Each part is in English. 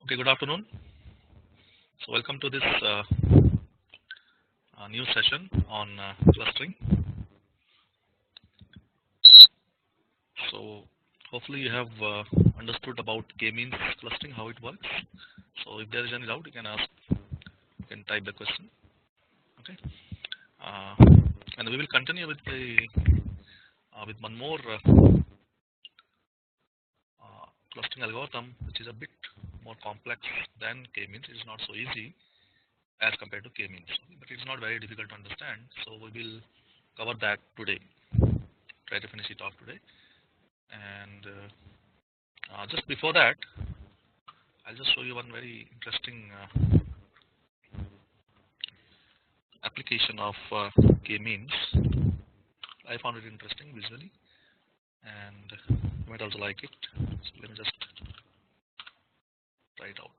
Okay, good afternoon. So welcome to this new session on clustering. So hopefully you have understood about k-means clustering, how it works. So if there is any doubt, you can ask, you can type the question. Okay, uh, and we will continue with the with one more clustering algorithm, which is a bit more complex than k-means. It is not so easy as compared to k-means, but it's not very difficult to understand. So we will cover that today. Try to finish it off today. And just before that, I'll just show you one very interesting application of k-means. I found it interesting visually, and you might also like it. So let me just try it out.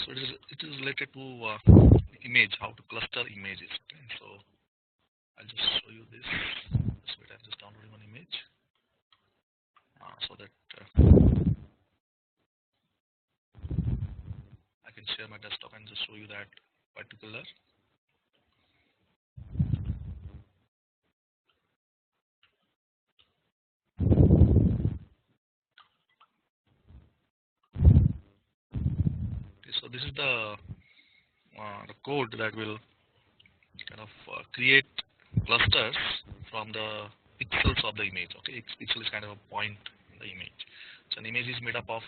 So it is related to image, how to cluster images. Okay, so I'll just show you this. Just wait, I'm just downloading one image so that I can share my desktop and just show you that particular. Okay, so this is the code that will kind of create clusters from the pixels of the image. Okay, each pixel is kind of a point in the image. So an image is made up of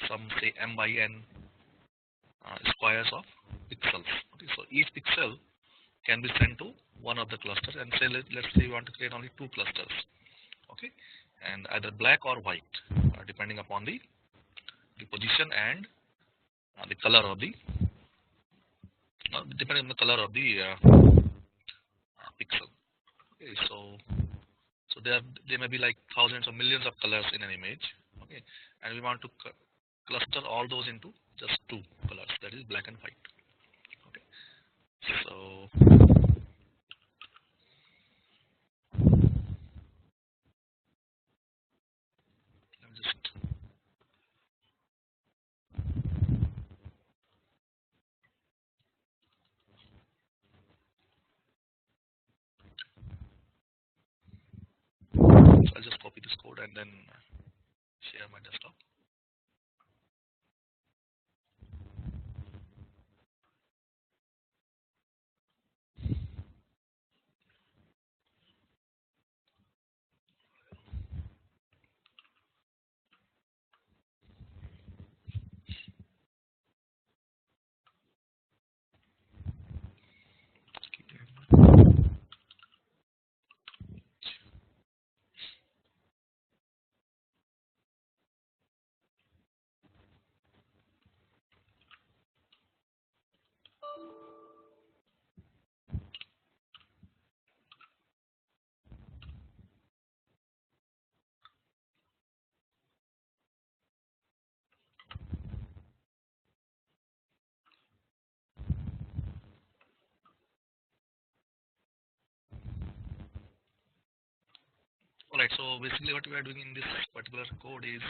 some say m by n squares of pixels. Okay, so each pixel can be sent to one of the clusters, and say let's say you want to create only two clusters. Okay, and either black or white, depending upon the position and the color of the depending on the color of the pixel. Okay, so there may be like thousands or millions of colors in an image. Okay, and we want to cluster all those into just two colors, that is black and white. Okay, so let me just I'll just copy this code and then share my desktop. Alright, so basically what we are doing in this particular code is,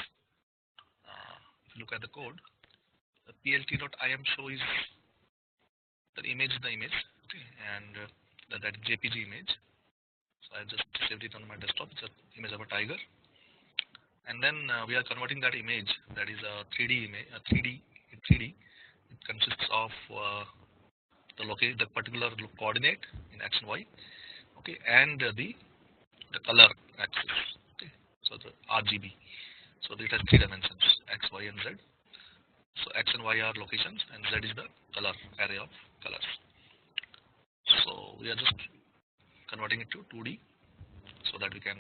if you look at the code, the plt.im show is the image, okay, and that JPG image. So I just saved it on my desktop. It's an image of a tiger, and then we are converting that image, that is a 3D image, a 3D. It consists of the particular coordinate in x and y, okay, and the color axis. Okay, so the RGB. So it has three dimensions: x, y, and z. So x and y are locations, and z is the color array of colors. So we are just converting it to 2D so that we can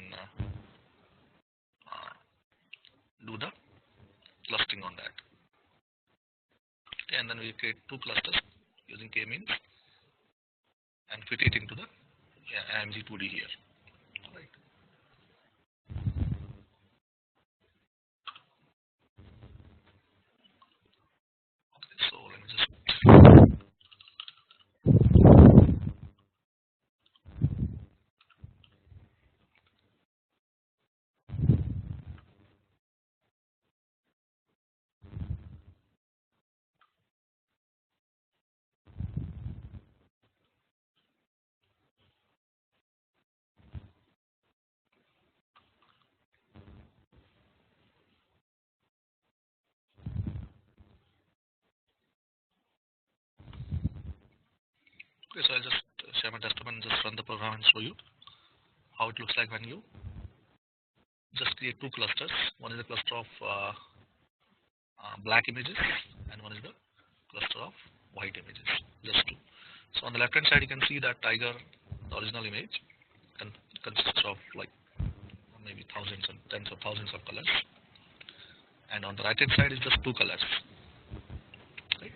do the clustering on that. Okay, and then we create two clusters using k-means and fit it into the IMG 2D here. Right. Okay, so let me just okay, so I'll just share my desktop and just run the program and show you how it looks like when you just create two clusters. One is a cluster of black images and one is the cluster of white images, just two. So on the left hand side you can see that tiger, the original image, consists of like maybe thousands and tens of thousands of colors, and on the right hand side is just two colors, right?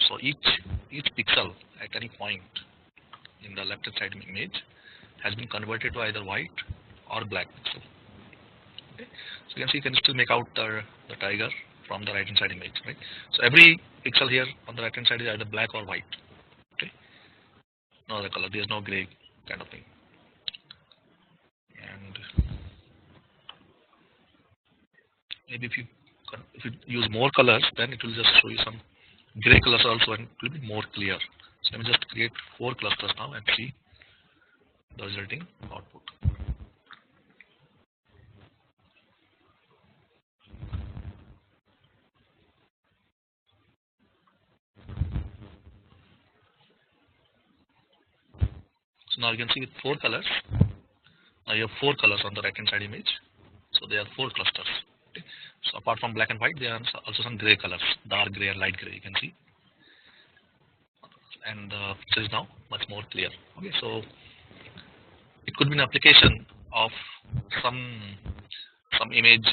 So each pixel at any point in the left hand side image has been converted to either white or black pixel. Okay? So you can see, you can still make out the tiger from the right hand side image, right? So every pixel here on the right hand side is either black or white. Okay, no other color, there's no gray kind of thing. And maybe if you use more colors, then it will just show you some gray colors also, and it will be more clear. So let me just create 4 clusters now and see the resulting output. So now you can see with 4 colors, now you have 4 colors on the right hand side image. So there are 4 clusters. Okay. So apart from black and white, there are also some gray colors, dark gray and light gray, you can see. And the picture is now much more clear. Okay, so it could be an application of some image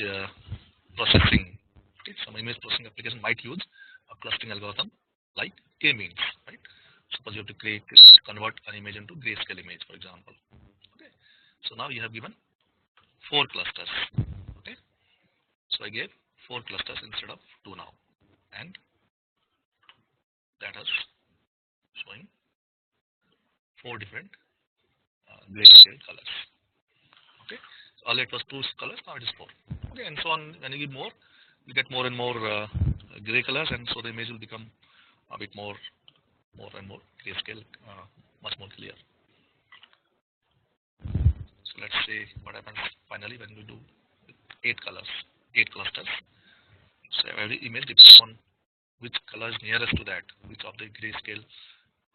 processing. Okay, some image processing application might use a clustering algorithm like k-means, right? Suppose you have to convert an image into grayscale image, for example. Okay, so now you have given 4 clusters. Okay, so I gave 4 clusters instead of 2 now, and that is showing 4 different grayscale colors. Okay, so earlier it was 2 colors, now it is 4. Okay, and so on. When you give more, you get more and more gray colors, and so the image will become a bit more and more grayscale, much more clear. So let's say what happens finally when we do 8 colors, 8 clusters. So every image depends on which color is nearest to that, which of the grayscale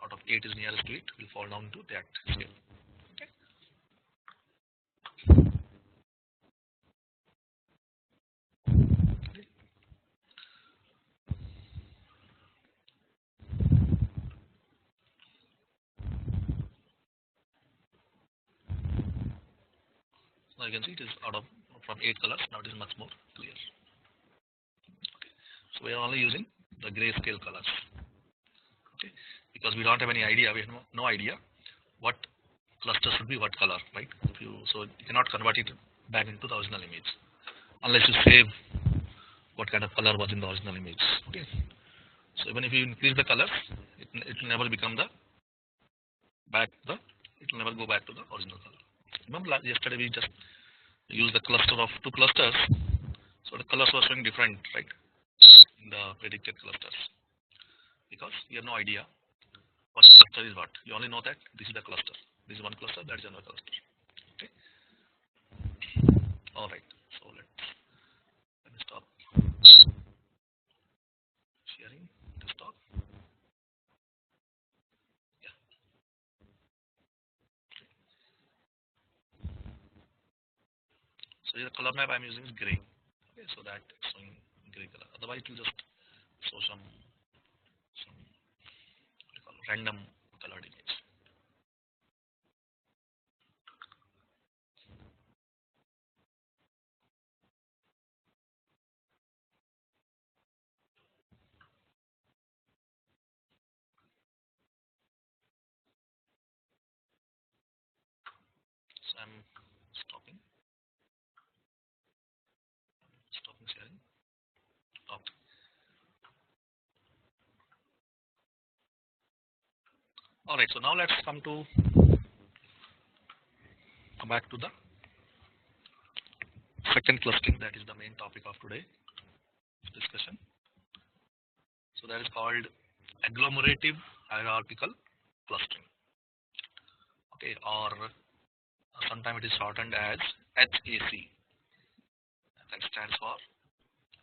out of 8 is nearest to it will fall down to that scale. Okay. Now you can see it is out of from 8 colors, now it is much more clear. Okay. So we are only using the grayscale colors. Okay, because we don't have any idea, we have no idea what cluster should be what color, right? So you cannot convert it back into the original image unless you save what kind of color was in the original image. Okay, so even if you increase the colors, it will never become it will never go back to the original color. Remember yesterday we just used the cluster of 2 clusters, so the colors were showing different, right, in the predicted clusters, because you have no idea what cluster is what. You only know that this is the cluster, this is one cluster, that is another cluster. Okay, all right. So let me stop sharing desktop. Yeah. So the color map I'm using is gray. Okay, so that it's showing gray color. Otherwise, it will just show some random colored image. Alright, so now let's come back to the second clustering, that is the main topic of today's discussion. So that is called agglomerative hierarchical clustering. Okay, or sometimes it is shortened as HAC. That stands for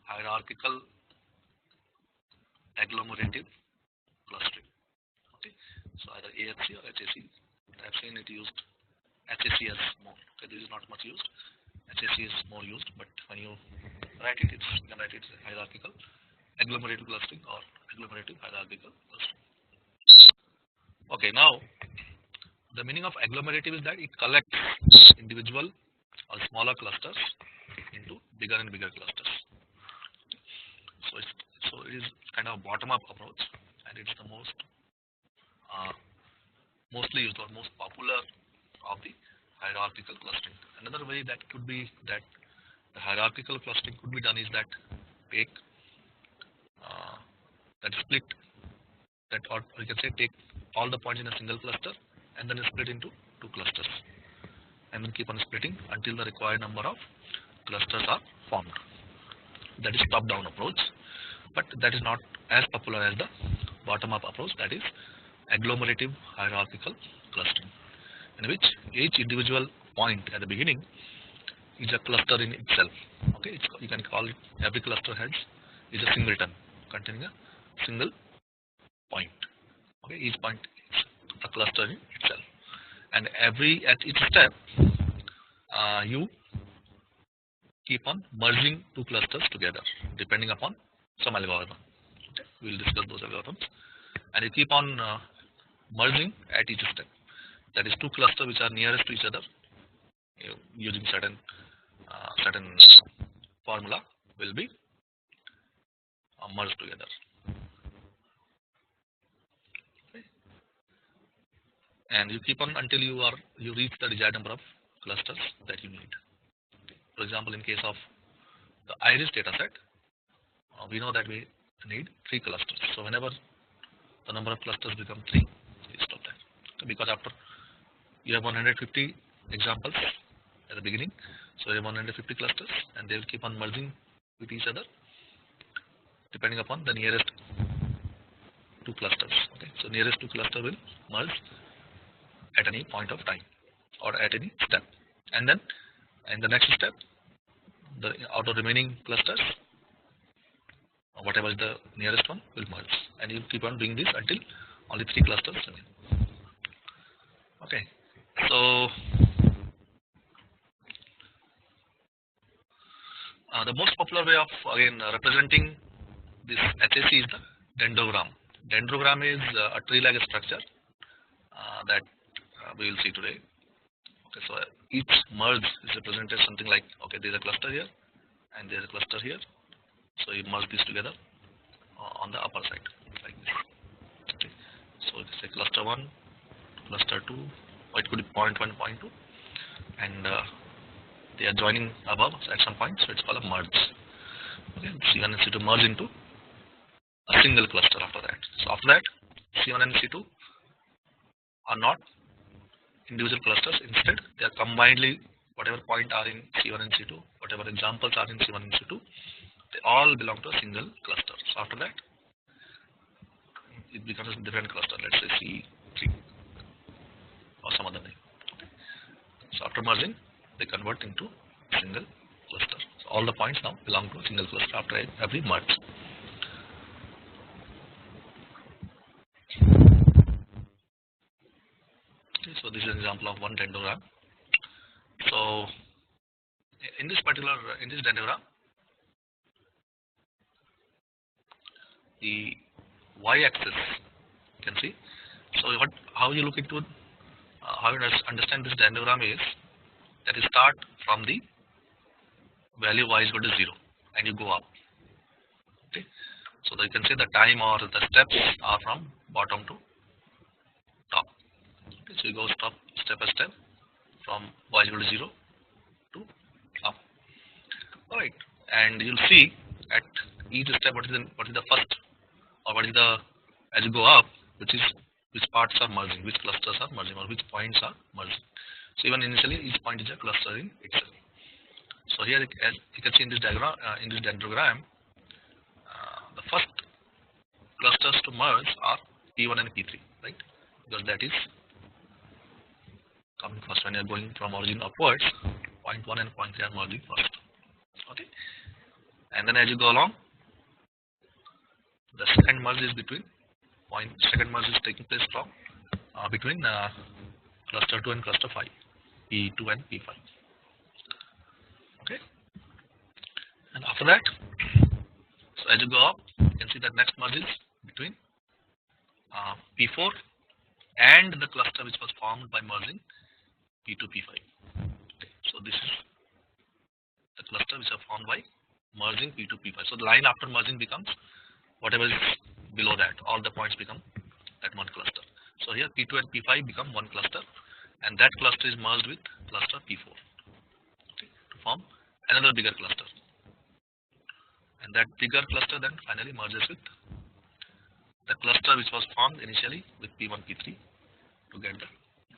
hierarchical agglomerative clustering. Okay, so either AHC or HAC. I have seen it used HAC as more. Okay, this is not much used. HAC is more used, but when you write it, you can write it hierarchical agglomerative clustering or agglomerative hierarchical clustering. Okay, now the meaning of agglomerative is that it collects individual or smaller clusters into bigger and bigger clusters. So it is kind of a bottom-up approach, and it's the mostly used or most popular of the hierarchical clustering. Another way that could be that the hierarchical clustering could be done is that take that split that, or you can say take all the points in a single cluster and then split into two clusters, and then keep on splitting until the required number of clusters are formed. That is top-down approach, but that is not as popular as the bottom-up approach, that is agglomerative hierarchical clustering, in which each individual point at the beginning is a cluster in itself. Okay, you can call it, every cluster heads is a singleton containing a single point. Okay, each point is a cluster in itself, and at each step you keep on merging two clusters together depending upon some algorithm. Okay, we will discuss those algorithms, and you keep on merging at each step. That is, two clusters which are nearest to each other using certain formula will be merged together. Okay. And you keep on until you reach the desired number of clusters that you need. For example, in case of the iris dataset, we know that we need 3 clusters. So whenever the number of clusters become 3, we stop that. So because after you have 150 examples at the beginning, so you have 150 clusters, and they will keep on merging with each other depending upon the nearest 2 clusters. Okay, so nearest 2 cluster will merge at any point of time or at any step, and then in the next step, the out of remaining clusters, whatever is the nearest one will merge, and you keep on doing this until only 3 clusters remain. Okay, so the most popular way of again representing this HAC is the dendrogram. Dendrogram is a tree-like structure that we will see today. Okay, so each merge is represented something like, okay, there is a cluster here and there is a cluster here, so you merge these together on the upper side like this. Okay, so it's a cluster 1, cluster 2, or it could be point 1, point 2, and they are joining above at some point, so it's called a merge. Okay, C1 and C2 merge into a single cluster after that. So after that, C1 and C2 are not individual clusters, instead they are combinedly, whatever point are in C1 and C2, whatever examples are in C1 and C2, they all belong to a single cluster. So after that, it becomes a different cluster, let's say C3 or some other name. Okay. So after merging, they convert into a single cluster. So all the points now belong to a single cluster after every merge. Okay, so this is an example of one dendrogram. So in this dendrogram, the y-axis, you can see. So how you look into how you understand this dendrogram is that you start from the value y is equal to 0 and you go up. Okay, so you can say the time or the steps are from bottom to top. Okay, so you go step by step from y is equal to 0 to up. All right, and you'll see at each step what is the first, or what is the, as you go up, which which parts are merging, which clusters are merging, or which points are merging. So even initially each point is a cluster in itself. So here, as you can see in this diagram, the first clusters to merge are P1 and P3, right? Because that is coming first. When you are going from origin upwards, point 1 and point 3 are merging first. Okay, and then as you go along, the second merge is between second merge is taking place from between cluster 2 and cluster 5, P2 and P5. Okay, and after that, so as you go up, you can see that next merge is between P4 and the cluster which was formed by merging P2 P5. Okay, so this is the cluster which are formed by merging P2 P5. So the line after merging becomes whatever is below that, all the points become that one cluster. So here P2 and P5 become one cluster, and that cluster is merged with cluster P4, okay, to form another bigger cluster, and that bigger cluster then finally merges with the cluster which was formed initially with P1 P3 to get the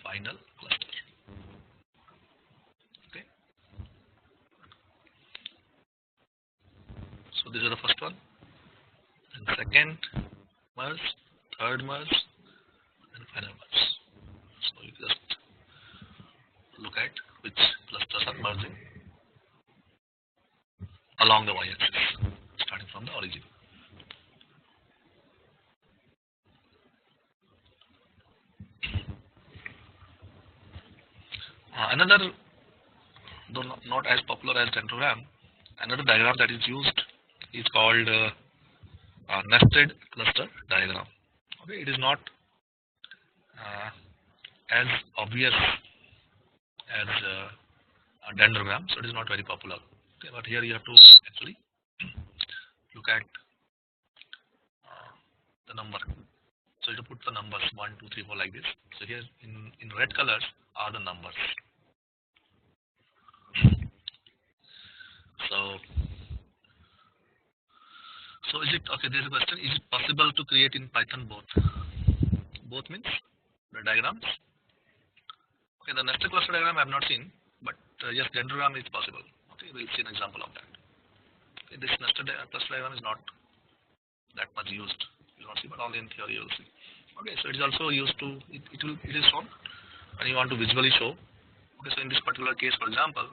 final cluster. Okay, so this is the first one, and second merge, third merge, and final merge. So you just look at which clusters are merging along the y-axis starting from the origin. Another, though not as popular as dendrogram, another diagram that is used is called nested cluster diagram. Okay, it is not as obvious as a dendrogram, so it is not very popular. Okay, but here you have to actually look at the number. So you put the numbers 1, 2, 3, 4 like this. So here in red colors are the numbers. So is it okay? There is a question: is it possible to create in Python both? Both means the diagrams. Okay, the nested cluster diagram I have not seen, but yes, dendrogram is possible. Okay, we'll see an example of that. Okay, this nested cluster diagram is not that much used. You will not see, but only in theory you will see. Okay, so it is also used to it is shown when you want to visually show. Okay, so in this particular case, for example,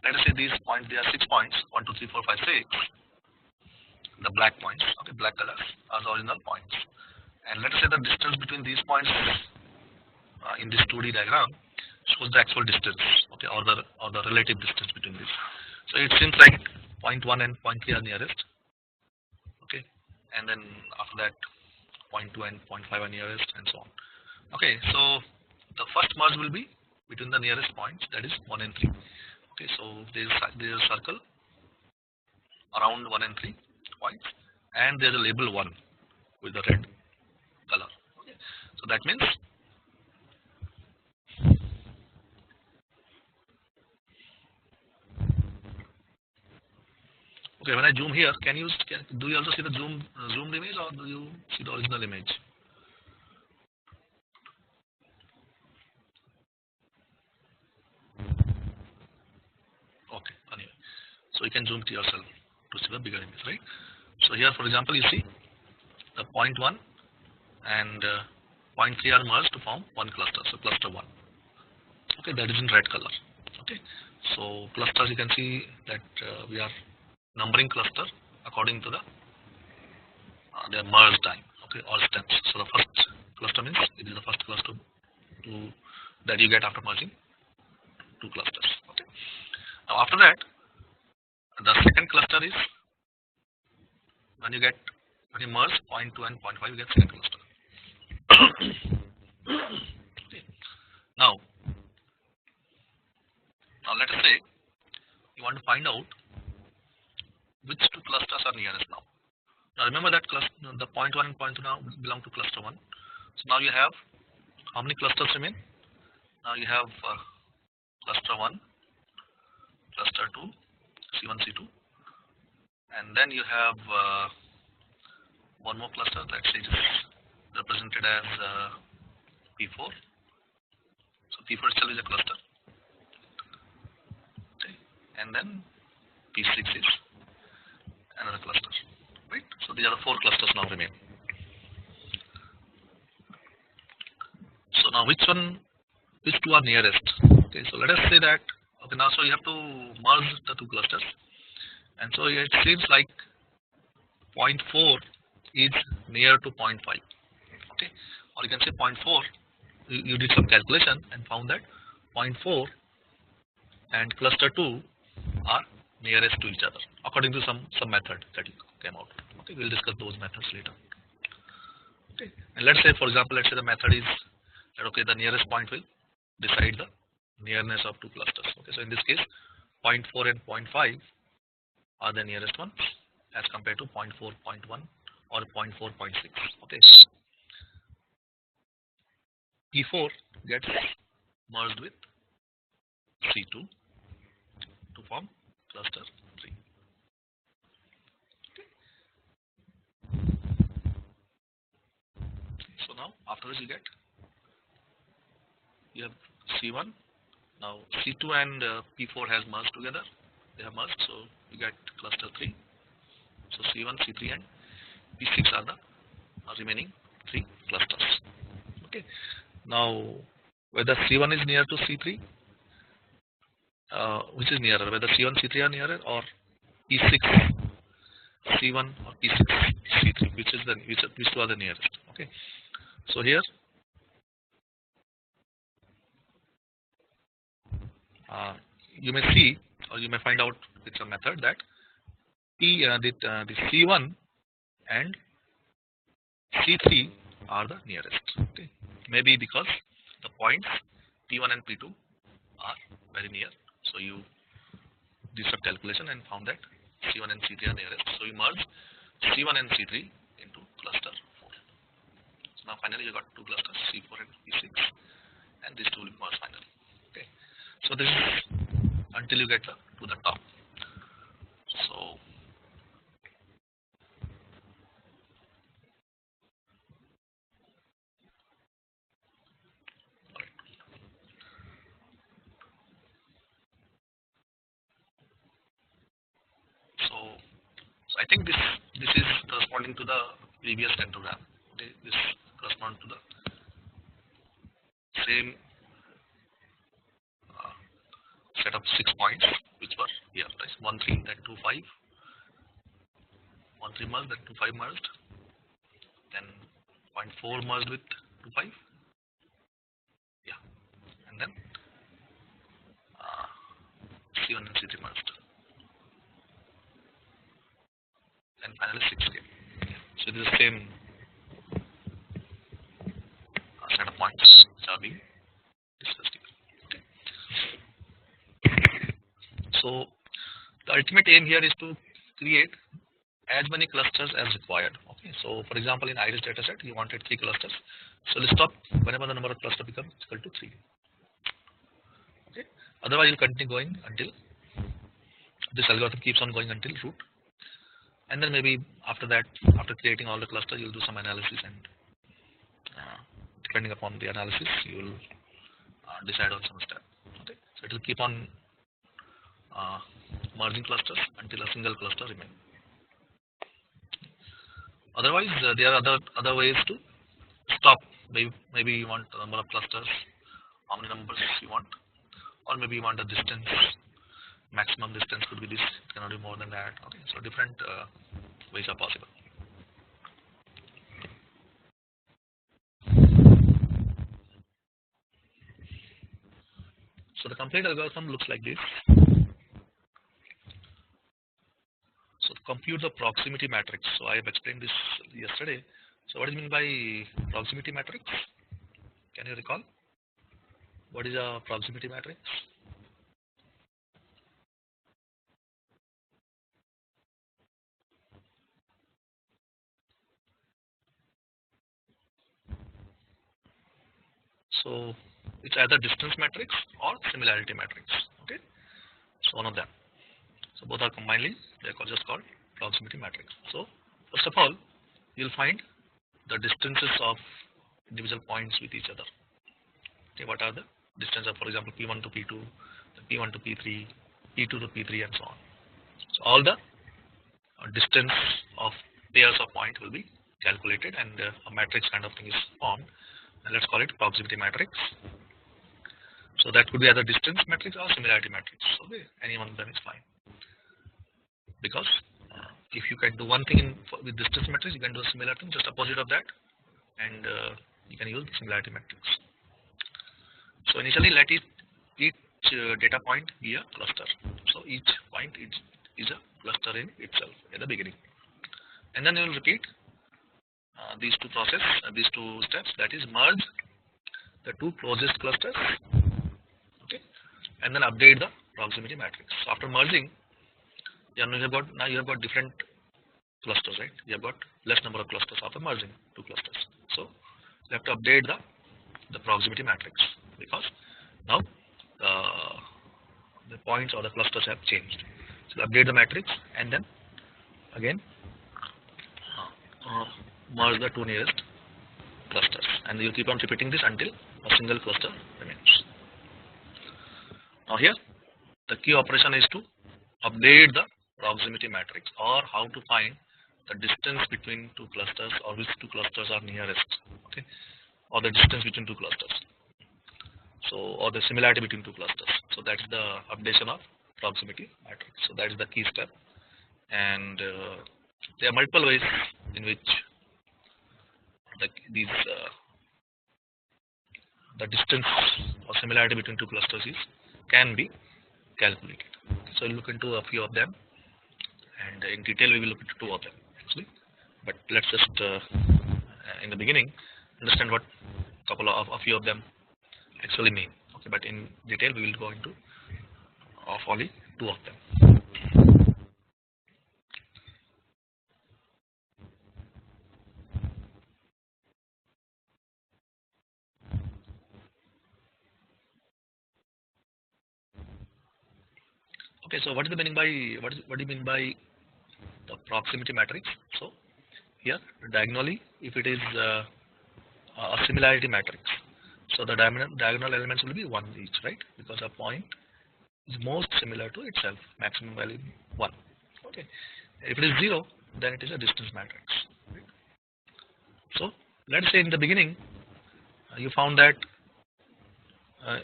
let us say these points, there are 6 points, 1, 2, 3, 4, 5, 6. The black points, okay, black colors are the original points, and let's say the distance between these points in this 2D diagram shows the actual distance, okay, or the relative distance between these. So it seems like point 1 and point 3 are nearest, okay, and then after that point 2 and point 5 are nearest, and so on. Okay, so the first merge will be between the nearest points, that is 1 and 3. Okay, so there is a circle around 1 and 3 points, and there is a label 1 with the red color. Okay, so that means okay, when I zoom here, do you also see the zoomed image, or do you see the original image? Okay, anyway, so you can zoom to yourself to see the bigger image, right? So here, for example, you see the point 1 and point 3 are merged to form one cluster, so cluster 1. Okay, that is in red color. Okay, so clusters, you can see that we are numbering cluster according to the their merge time, okay, all steps. So the first cluster means it is the first cluster that you get after merging 2 clusters. Okay, now after that, the second cluster is when you merge point 2 and point 5, you get second cluster. Okay. Now let us say you want to find out which 2 clusters are nearest now. Now remember that the point 1 and point 2 now belong to cluster 1. So now you have how many clusters remain? Now you have cluster 1, cluster 2, C1, C2, and then you have one more cluster, let's say it is represented as P4. So P4 itself is a cluster. Okay. And then P6 is another cluster. Right. So these are the 4 clusters now remain. So now which two are nearest? Okay. So let us say that, okay, now so you have to merge the 2 clusters, and so it seems like 0.4 is near to 0.5. Okay. Or you can say 0.4. You did some calculation and found that 0.4 and cluster 2 are nearest to each other according to some method that came out. Okay, we'll discuss those methods later. Okay, and let's say, for example, let's say the method is that, okay, the nearest point will decide the nearness of 2 clusters. Okay, so in this case 0.4 and 0.5 are the nearest ones as compared to 0.4, 0.1 or 0.4, 0.6. Okay, P4 gets merged with C2 to form cluster 3. So now afterwards you have C1. Now C2 and P4 has merged together. They have merged, so you get cluster 3. So C1, C3 and P6 are the remaining 3 clusters. Okay. Now whether C1 is near to C3, which is nearer, whether C1, C3 are nearer, or P6, C1 or P6, C3, which two are the nearest. Okay. So here you may see, or you may find out with some method that the C1 and C3 are the nearest. Okay. Maybe because the points P1 and P2 are very near. So you did some calculation and found that C1 and C3 are nearest. So you merge C1 and C3 into cluster 4. So now finally you got 2 clusters, C4 and P6, and these two will merge finally. Okay. So this is until you get to the top. So I think this is corresponding to the previous tentogram. Okay, this corresponds to the same set of 6 points which were here. Right? 1, 3, then 2, 5. 1, 3 merged, then 2, 5 merged, then 0.4 merged with 2, 5. Yeah, and then C1 and C3 merged, and finally 6 came. So this is the same set of points which are being discussed here. Okay. So the ultimate aim here is to create as many clusters as required. Okay. So for example, in iris dataset you wanted 3 clusters. So let's stop whenever the number of cluster becomes equal to 3. Okay. Otherwise you'll continue going until this algorithm keeps on going until root. And then maybe after that, after creating all the clusters, you'll do some analysis, and depending upon the analysis, you will decide on some step. Okay, so it will keep on merging clusters until a single cluster remains. Otherwise, there are other ways to stop. Maybe you want a number of clusters, how many numbers you want, or maybe you want a distance. Maximum distance could be this, it cannot be more than that. Okay, so different ways are possible. So the complete algorithm looks like this. So to compute the proximity matrix, so I have explained this yesterday. So what do you mean by proximity matrix? Can you recall? What is a proximity matrix? So it's either distance matrix or similarity matrix. Okay, so one of them. So both are combinedly they are just called proximity matrix. So first of all, you'll find the distances of individual points with each other. Okay, what are the distance of, for example, P1 to P2, P1 to P3, P2 to P3, and so on. So all the distance of pairs of point will be calculated, and a matrix kind of thing is formed, and let's call it proximity matrix. So that could be either distance matrix or similarity matrix. Okay, any one of them is fine, because if you can do one thing with distance matrix, you can do a similar thing just opposite of that, and you can use similarity matrix. So initially, let each data point be a cluster. So each point is a cluster in itself at the beginning, and then you will repeat these two steps, that is merge the two closest clusters, okay, and then update the proximity matrix. So after merging, now you have got different clusters, right? You have got less number of clusters after merging two clusters. So you have to update the proximity matrix, because now the points or the clusters have changed. So update the matrix, and then again merge the two nearest clusters, and you keep on repeating this until a single cluster remains. Now here the key operation is to update the proximity matrix, or how to find the distance between two clusters, or which two clusters are nearest, okay, or the distance between two clusters, so, or the similarity between two clusters. So that's the updation of proximity matrix. So that is the key step, and there are multiple ways in which the distance or similarity between two clusters can be calculated. So we'll look into a few of them, and in detail we will look into two of them actually. But let's just in the beginning understand what a few of them actually mean. Okay, but in detail we will go into only two of them. Okay, so what is the meaning by what do you mean by the proximity matrix? So here diagonally, if it is a similarity matrix, so the diagonal elements will be 1 each, right? Because a point is most similar to itself, maximum value 1. Okay, if it is 0, then it is a distance matrix. Right? So let's say in the beginning you found that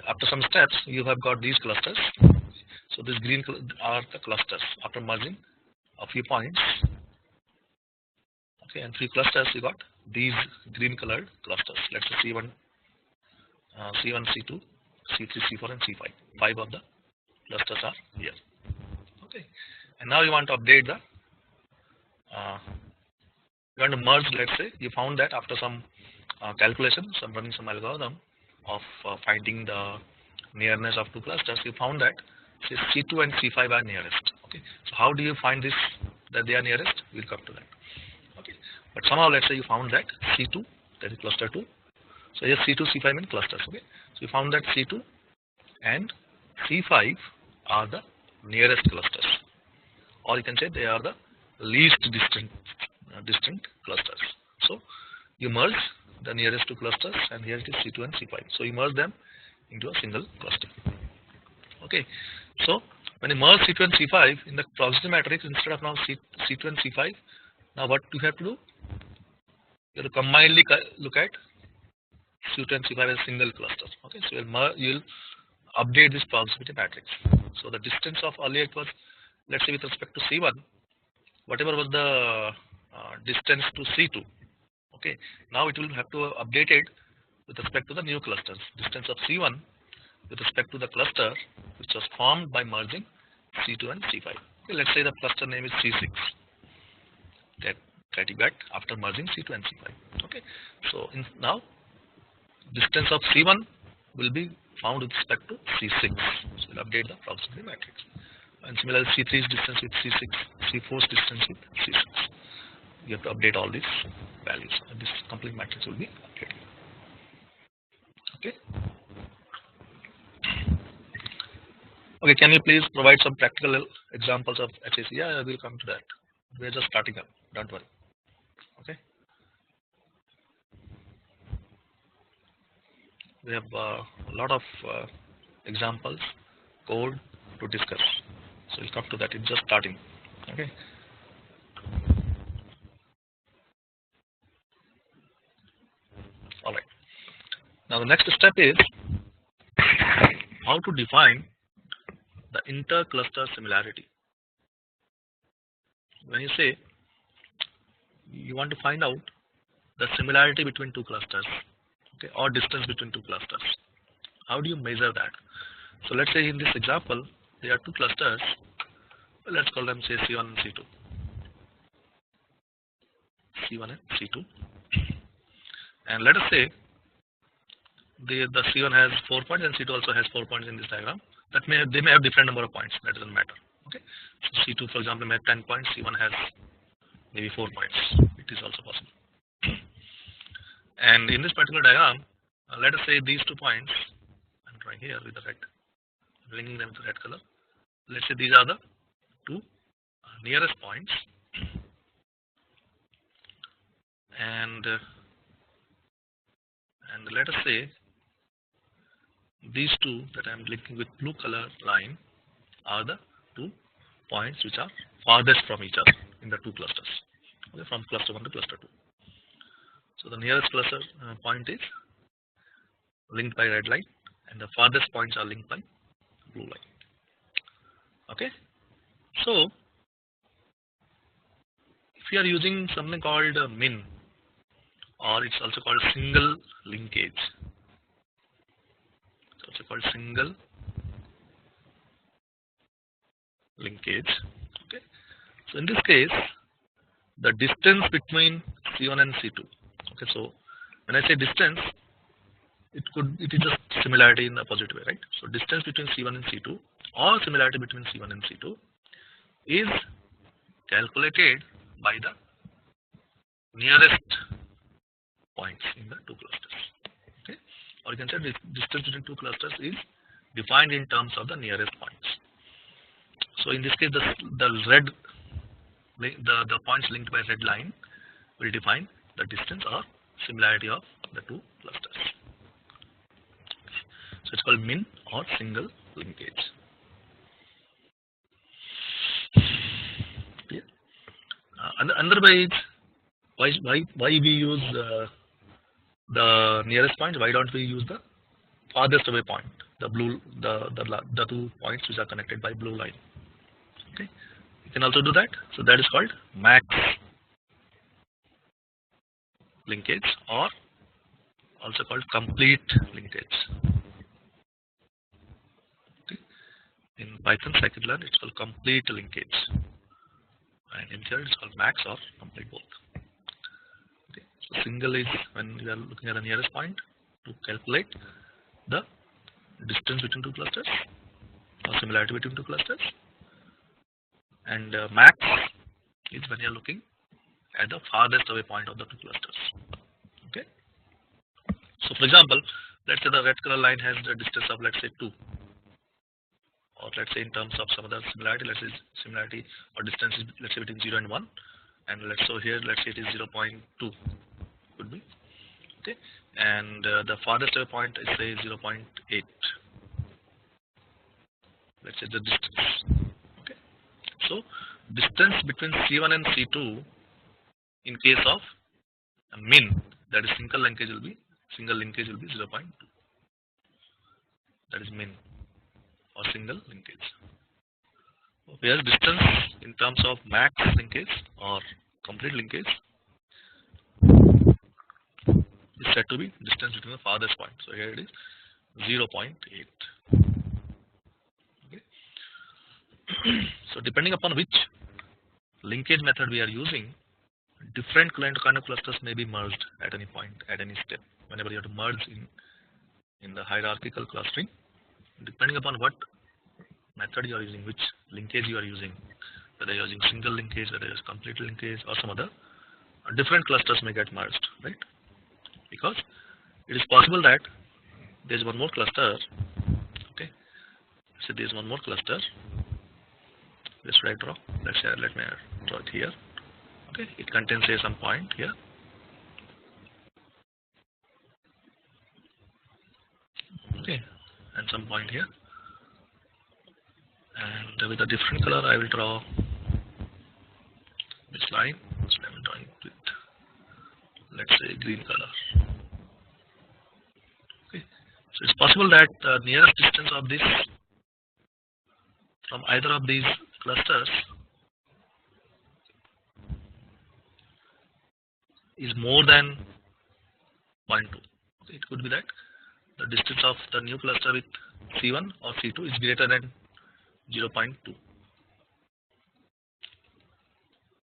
after some steps you have got these clusters. So these green are the clusters after merging a few points. Okay, and 3 clusters you got these green colored clusters. Let's say C1, C2, C3, C4, and C5. 5 of the clusters are here. Okay, and now you want to update the you want to merge. Let's say you found that after some calculation, running some algorithm of finding the nearness of 2 clusters, you found that say C2 and C5 are nearest. Okay, so how do you find this, that they are nearest? We'll come to that. Okay, but somehow let's say you found that C2, that is cluster 2. So here C2, C5 mean clusters. Okay, so you found that C2 and C5 are the nearest clusters, or you can say they are the least distant clusters. So you merge the nearest 2 clusters, and here it is C2 and C5. So you merge them into a single cluster. Okay, so when you merge C2 and C5 in the proximity matrix, instead of now C2 and C5, now what you have to do? You have to combinedly look at C2 and C5 as a single cluster. Okay, so you'll update this proximity matrix. So the distance of earlier it was, let's say with respect to C1, whatever was the distance to C2. Okay, now it will have to update it with respect to the new clusters. Distance of C1 with respect to the cluster which was formed by merging C2 and C5. Okay, let's say the cluster name is C6. That you get after merging C2 and C5. Okay, so now distance of C1 will be found with respect to C6. So we'll update the proximity matrix. And similarly, C3's distance with C6, C4's distance with C6. You have to update all these values, and this complete matrix will be updated. Okay. Okay, can you please provide some practical examples of HAC? Yeah, we'll come to that. We're just starting up. Don't worry. Okay. we have a lot of examples, code to discuss. So we'll come to that. It's just starting. Okay. All right. Now the next step is how to define the inter-cluster similarity. When you say you want to find out the similarity between two clusters, okay, or distance between two clusters, how do you measure that? So let's say in this example there are two clusters. Let's call them say C1 and C2. C1 and C2, and let us say the C1 has 4 points and C2 also has 4 points in this diagram. That they may have different number of points. That doesn't matter. Okay. So C2, for example, may have 10 points. C1 has maybe 4 points. It is also possible. And in this particular diagram, let us say these 2 points. I'm drawing here with the red, bringing them to red color. Let's say these are the 2 nearest points, and let us say these 2 that I am linking with blue color line are the 2 points which are farthest from each other in the 2 clusters, okay, from cluster 1 to cluster 2. So the nearest cluster point is linked by red line, and the farthest points are linked by blue line. Okay. So if we are using something called min, or it's also called single linkage. It's also called single linkage. Okay. So in this case, the distance between C1 and C2. Okay. So when I say distance, it is just similarity in the opposite way, right? So distance between C1 and C2, or similarity between C1 and C2, is calculated by the nearest points in the 2 clusters. Okay. Or you can say the distance between 2 clusters is defined in terms of the nearest points. So in this case, the points linked by red line will define the distance or similarity of the 2 clusters. So it's called min or single linkage. Yeah. Another way is why we use the nearest point. Why don't we use the farthest away point, the 2 points which are connected by blue line? Okay, you can also do that. So that is called max linkage, or also called complete linkage. Okay. In Python scikit-learn, it's called complete linkage, and in here it's called max or complete both. Okay. So single is when we are looking at the nearest point to calculate the distance between 2 clusters or similarity between 2 clusters, and max is when you are looking at the farthest away point of the 2 clusters. Okay. So for example, let's say the red color line has the distance of, let's say, 2, or let's say in terms of some other similarity, let's say similarity or distance is, let's say, between 0 and 1, and let's say here, let's say it is 0.2 could be. Okay. And the farthest away point is say 0.8. Let's say the distance. Okay. So distance between C1 and C2 in case of min, that is single linkage will be 0.2. That is min or single linkage. Whereas distance in terms of max linkage or complete linkage is said to be distance between the farthest point. So here it is 0.8. Okay. So depending upon which linkage method we are using, different kind of clusters may be merged at any point, at any step. Whenever you have to merge in the hierarchical clustering, depending upon what method you are using, which linkage you are using, whether you are using single linkage, whether it is complete linkage, or some other, different clusters may get merged, right? Because it is possible that there is one more cluster. Okay, so there is one more cluster. Where should I draw? Let me draw it here. Okay, it contains, say, some point here. okay, and some point here, and with a different color I will draw this line. So I am drawing with, let's say, green color. Okay, so it's possible that the nearest distance of this from either of these clusters is more than 0.2. Okay, it could be that the distance of the new cluster with C1 or C2 is greater than 0.2.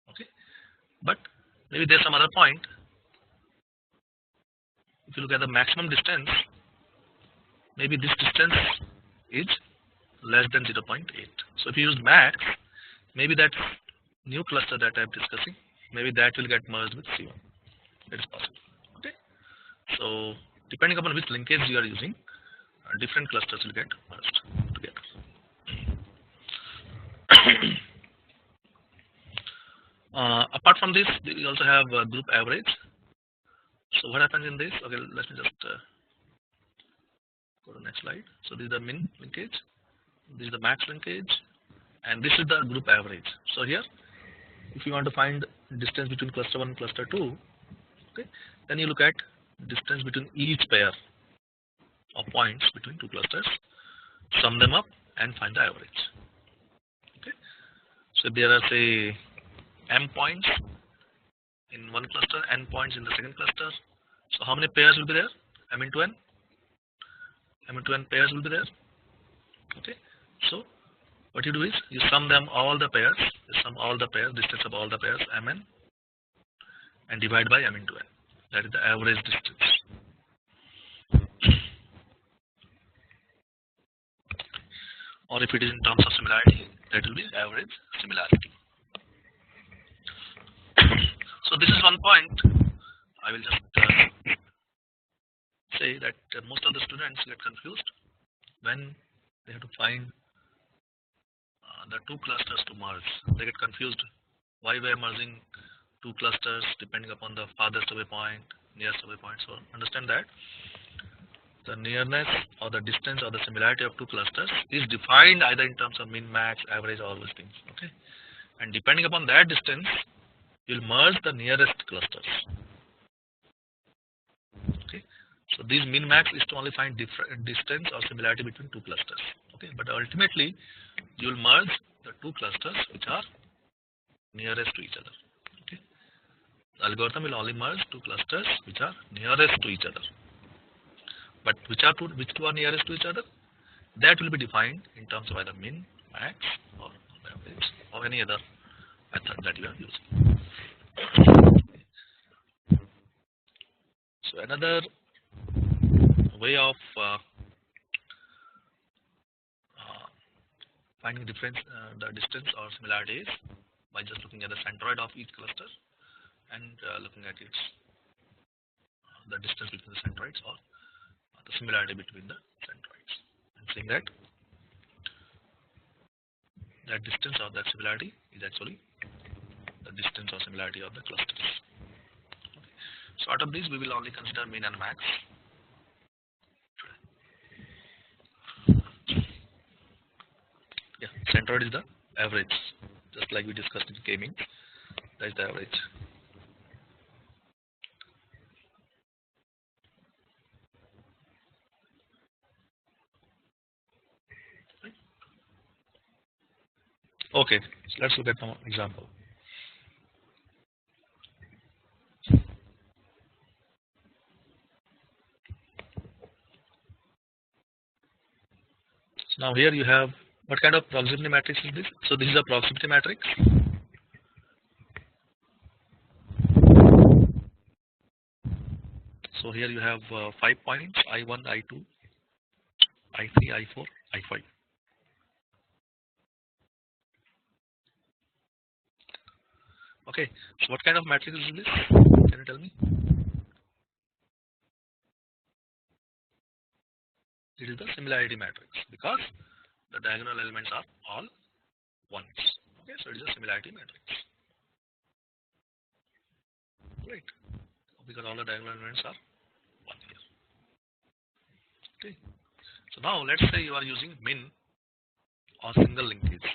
Okay, but maybe there's some other point. If you look at the maximum distance, maybe this distance is less than 0.8. So if you use max, maybe that new cluster that I'm discussing, maybe that will get merged with C1. It is possible. Okay, so depending upon which linkage you are using, different clusters will get merged together. Apart from this, we also have group average. So what happens in this? Okay, let me just go to the next slide. So this is the min linkage, this is the max linkage, and this is the group average. So here, if you want to find distance between cluster 1 and cluster 2, okay, then you look at distance between each pair of points between two clusters, sum them up and find the average. Okay, so there are, say, m points in one cluster, n points in the second cluster. So how many pairs will be there? M into n pairs will be there. Okay, so what you do is you sum them all the pairs, distance of all the pairs mn, and divide by m into n. That is the average distance. Or if it is in terms of similarity, that will be average similarity. So this is one point. I will just say that most of the students get confused when they have to find the two clusters to merge. They get confused why we are merging two clusters depending upon the farthest away point, nearest away point. So understand that the nearness or the distance or the similarity of two clusters is defined either in terms of min, max, average, all those things. Okay, and depending upon that distance, you will merge the nearest clusters. Okay, so these min, max is to only find different distance or similarity between two clusters. Okay, but ultimately you will merge the two clusters which are nearest to each other. Okay, the algorithm will only merge two clusters which are nearest to each other. But which two are nearest to each other? That will be defined in terms of either min, max, or average, or any other method that you are using. So another way of finding difference, the distance or similarity is by just looking at the centroid of each cluster and looking at its the distance between the centroids or the similarity between the centroids, and saying that that distance or that similarity is actually the distance or similarity of the clusters. Okay. So out of these we will only consider min and max. Yeah, centroid is the average, just like we discussed in K-means. That is the average. Okay, so let's look at an example. So now here you have, what kind of proximity matrix is this? So this is a proximity matrix. So here you have 5 points, I1, I2, I3, I4, I5. Okay, so what kind of matrix is this? Can you tell me? It is the similarity matrix because the diagonal elements are all ones. Okay, so it is a similarity matrix. Right, because all the diagonal elements are 1 here. Okay, So now let's say you are using min or single linkage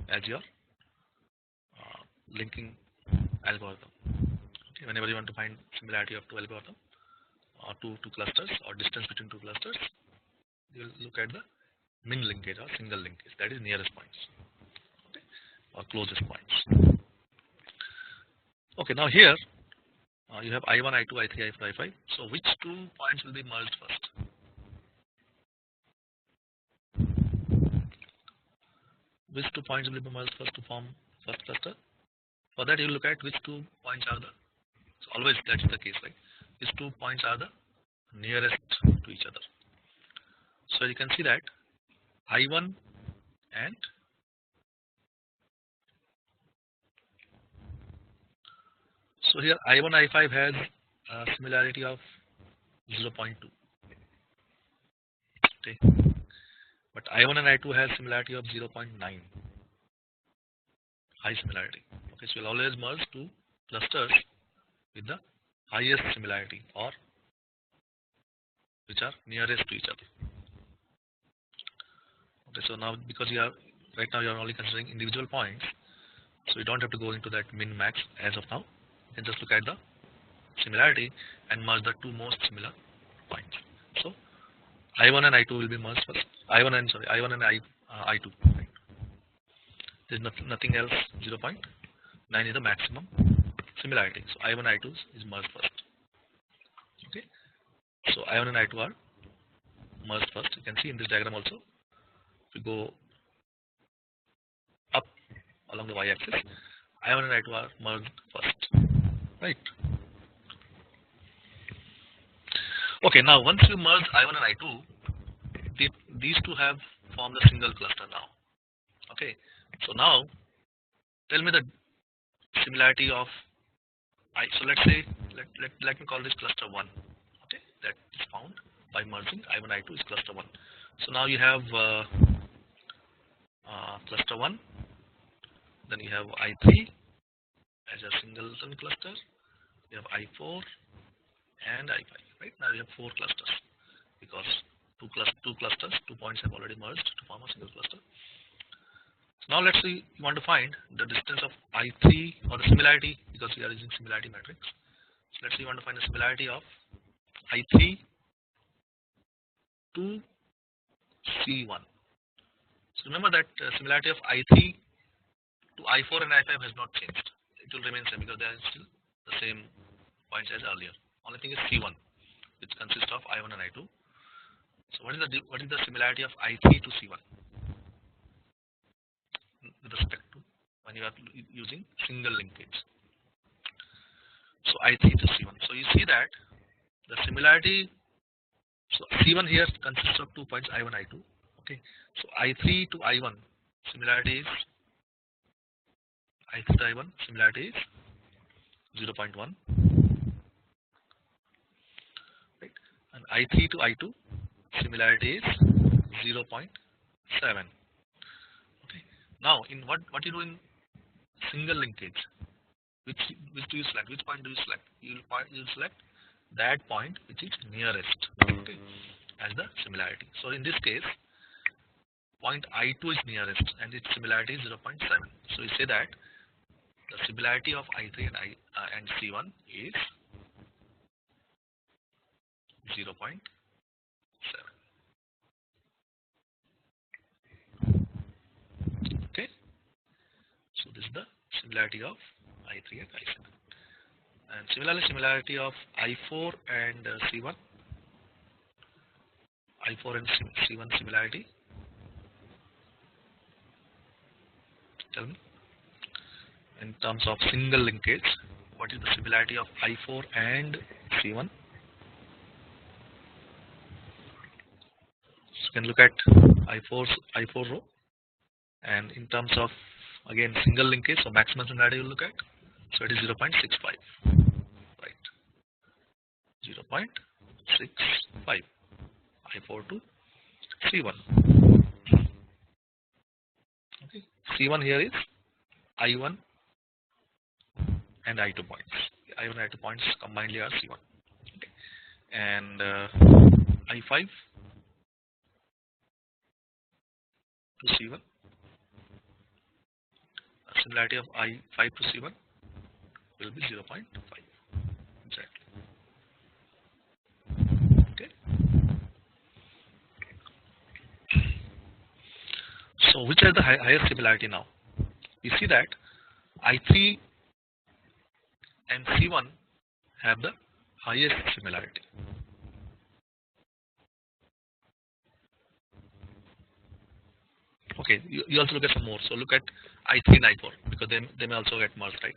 as your linking algorithm. Okay, whenever you want to find similarity of two algorithm or two clusters or distance between two clusters, you will look at the min linkage or single linkage, that is nearest points, okay, or closest points. Okay, now here you have I1, I2, I3, I4, I5. So which 2 points will be merged first? Which 2 points will be merged first to form first cluster? For that you will look at which 2 points are the, so always that is the case, right? Which 2 points are the nearest to each other. So you can see that I1 and so here I1, I5 has a similarity of 0.2. Okay, but I1 and I2 has similarity of 0.9, high similarity. Okay, so you'll always merge two clusters with the highest similarity or which are nearest to each other. Okay, so now because you are right now you are only considering individual points, so you don't have to go into that min max as of now. You can just look at the similarity and merge the two most similar points. So I1 and I2 will be merged first. I1 and I2. Right? There is nothing else. 0.9 is the maximum similarity. So I1 and I2 is merged first. Okay. So I1 and I2 are merged first. You can see in this diagram also. If we go up along the y-axis, I1 and I2 are merged first. Right. Okay. Now once you merge I1 and I2, these two have formed a single cluster now. Okay, so now tell me the similarity of I. So let's say let me call this cluster 1. Okay, that is found by merging I1 I2 is cluster 1. So now you have cluster 1, then you have I3 as a singleton cluster, you have I4 and I5. Right now you have 4 clusters because two clusters, 2 points have already merged to form a single cluster. So now let's see, you want to find the distance of I3 or the similarity because we are using similarity matrix. So let's say you want to find the similarity of I3 to C1. So remember that similarity of I3 to I4 and I5 has not changed. It will remain same because they are still the same points as earlier. Only thing is C1, which consists of I1 and I2. So what is the similarity of I3 to C1 with respect to when you are using single linkage? So I3 to C1. So you see that the similarity. So C1 here consists of 2 points I1, I2. Okay. So I3 to I1 similarity is I3 to I1 similarity is 0.1. Right. And I3 to I2 similarity is 0.7. Okay. Now in what you do in single linkage, which do you select? Which point do you select? You select that point which is nearest, okay, as the similarity. So in this case, point I2 is nearest and its similarity is 0.7. So we say that the similarity of I3 and C1 is 0.7. Okay. So this is the similarity of I3 and I7. And similarly, similarity of I4 and C1. I4 and C1 similarity. Tell me. In terms of single linkage, what is the similarity of I4 and C1? So you can look at I4 row, and in terms of again single linkage, so maximum similarity you look at, so it is 0.65, right? 0.65 I4 to C1. Okay, C1 here is I1 and I2 points. I1 and I2 points combinedly are C1. Okay. And I5 to C1, similarity of I5 to C1 will be 0.5. Exactly. Okay. So which has the highest similarity now? We see that I3 and C1 have the highest similarity. Okay, you also look at some more. So look at I3 and I4 because they may also get merged, right?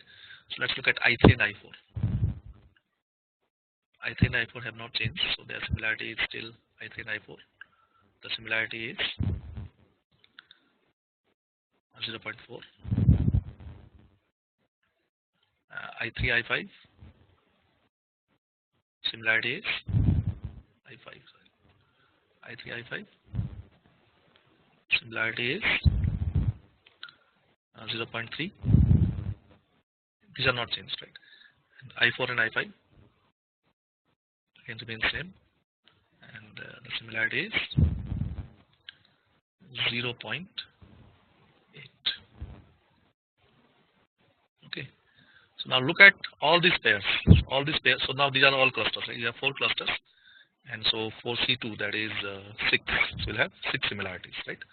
So let's look at I3 and I4. I3 and I4 have not changed, so their similarity is still I3 and I4. The similarity is 0.4. I3 I5 similarity is I5. Sorry. I3 I5 similarity is 0.3. These are not changed, right? And I4 and I5 again remain same, and the similarity is 0.8. Okay. So now look at all these pairs. So now these are all clusters. Right? You have 4 clusters, and so for C2 that is 6. So we'll have 6 similarities, right?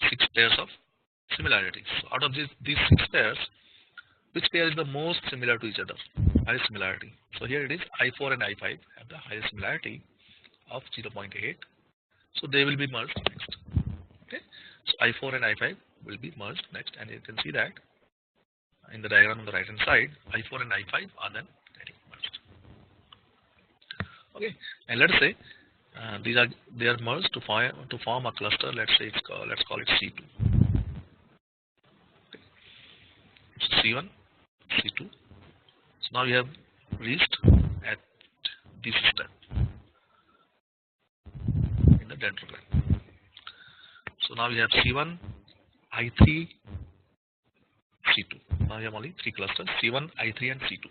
6 pairs of similarities. So out of these 6 pairs, which pair is the most similar to each other? Highest similarity. So here it is I4 and I5 have the highest similarity of 0.8. So they will be merged next. Okay. So I4 and I5 will be merged next, and you can see that in the diagram on the right hand side, I4 and I5 are then getting merged. Okay, and let's say they are merged to form a cluster. Let's say let's call it C2. Okay. So C1, C2. So now you have reached at this step in the dendrogram. So now we have C1, I3, C2. Now we have only 3 clusters: C1, I3, and C2.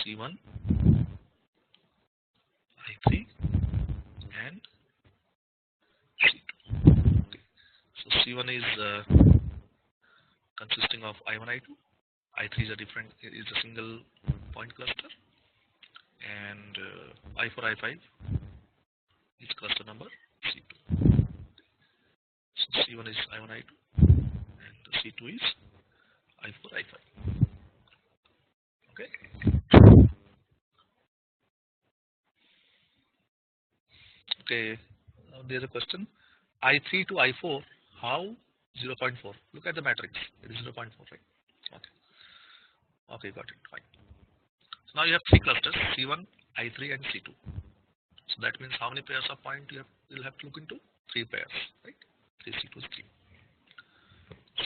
C1, I3, and C2. Okay. So C1 is consisting of I1, I2. I3 is a single point cluster, and I4, I5 is cluster number C2. So C1 is I1, I2, and C2 is I4, I5. Okay. Okay. Now there's a question. I3 to I4, how 0.4? Look at the matrix. It is 0.4, right? Okay. Okay, got it. Fine. So now you have 3 clusters: C1, I3, and C2. So that means how many pairs of points you'll have to look into? 3 pairs, right? 3 C2 is 3.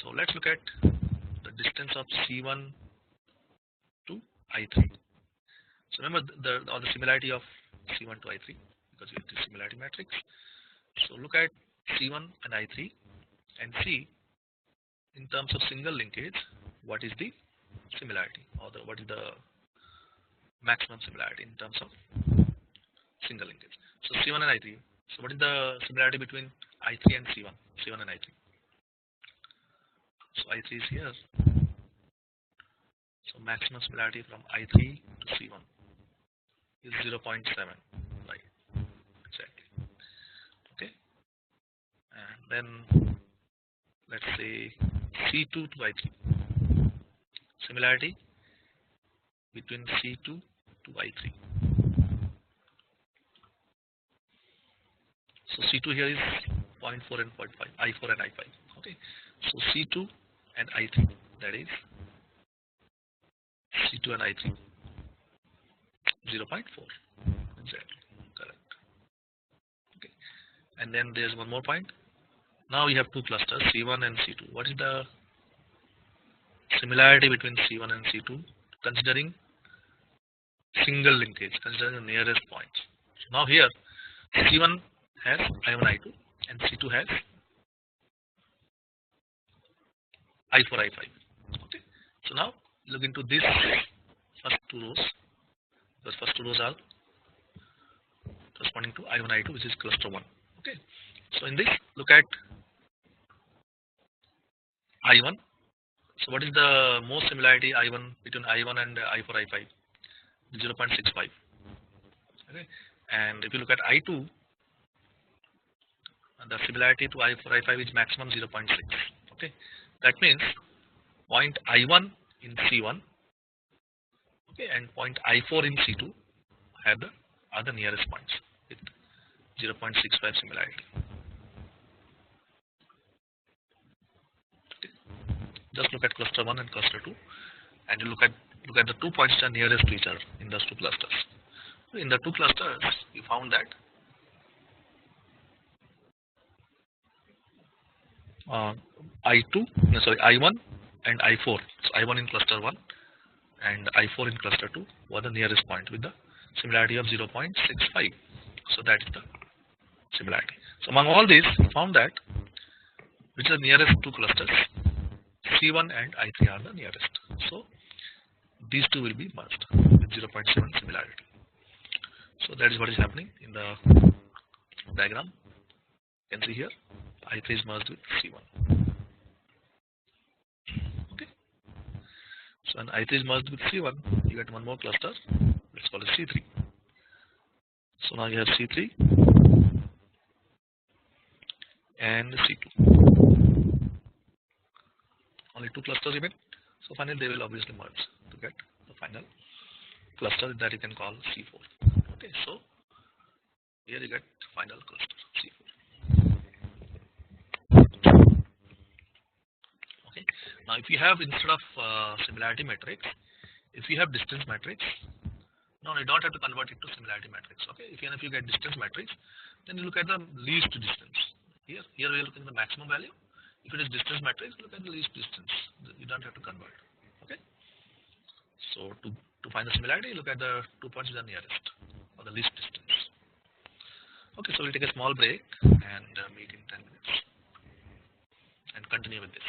So let's look at the distance of C1 to I3. So remember the similarity of C1 to I3 because it is similarity matrix. So look at C1 and I3 and see in terms of single linkage what is the similarity, or what is the maximum similarity in terms of single linkage. So C1 and I3. So what is the similarity between I3 and C1 and I3? So I3 is here. So maximum similarity from I3 to C1 is 0.7, right? Exactly. Okay. And then let's say C2 to I3. Similarity between C2 to I3. So C2 here is 0.4 and 0.5, I4 and I5. Okay. So C2 and I3, that is C2 and I3, 0.4. Exactly. Correct. Okay. And then there's one more point. Now you have 2 clusters, C1 and C2. What is the similarity between C1 and C2 considering single linkage, considering the nearest points? So now here C1 has I1, I2, and C2 has I4, I5. Okay. So now look into this first 2 rows. The first 2 rows are corresponding corresponding to I1 I2, which is cluster 1. Okay, so in this, look at I1. So what is the most similarity I1 between I1 and I4 I5? 0.65. Okay, and if you look at I2, the similarity to I4 I5 is maximum 0.6. Okay, that means point I1 in C1, okay, and point I4 in C2 are the nearest points with 0.65 similarity. Okay. Just look at cluster 1 and cluster 2, and you look at the 2 points that are nearest to each other in those 2 clusters. In the 2 clusters, you found that I1 and I4. So I1 in cluster 1 and I4 in cluster 2 were the nearest point with the similarity of 0.65. So that is the similarity. So among all these, we found that which are the nearest 2 clusters, C1 and I3 are the nearest. So these two will be merged with 0.7 similarity. So that is what is happening in the diagram. You can see here I3 is merged with C1. Okay. So when I3 is merged with C1, you get one more cluster. Let's call it C3. So now you have C3 and C2. Only 2 clusters remain. So finally they will obviously merge to get the final cluster that you can call C4. Okay, so here you get final cluster C4. Okay, now if you have, instead of similarity matrix, if you have distance matrix, no, you don't have to convert it to similarity matrix. Okay, if you get distance matrix, then you look at the least distance. Here we are looking at the maximum value. If it is distance matrix, look at the least distance. You don't have to convert. Okay, so to find the similarity, look at the 2 points that are nearest or the least distance. Okay, so we'll take a small break and meet in 10 minutes and continue with this.